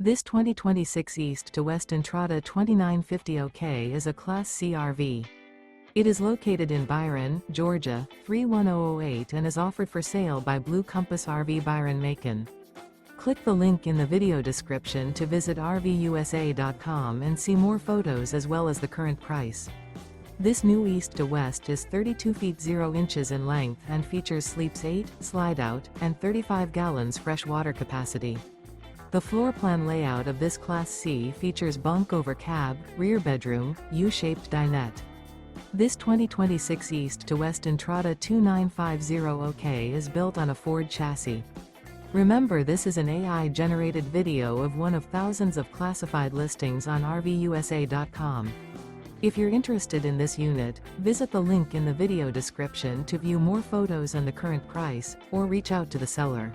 This 2026 East to West Entrada 2950 OK is a Class C RV. It is located in Byron, Georgia, 31008 and is offered for sale by Blue Compass RV Byron-Macon. Click the link in the video description to visit RVUSA.com and see more photos as well as the current price. This new East to West is 32 feet 0 inches in length and features sleeps 8, Slideout, and 35 gallons fresh water capacity. The floor plan layout of this Class C features bunk over cab, rear bedroom, U-shaped dinette. This 2026 East to West Entrada 2950 OK is built on a Ford chassis. Remember, this is an AI-generated video of one of thousands of classified listings on RVUSA.com. If you're interested in this unit, visit the link in the video description to view more photos and the current price, or reach out to the seller.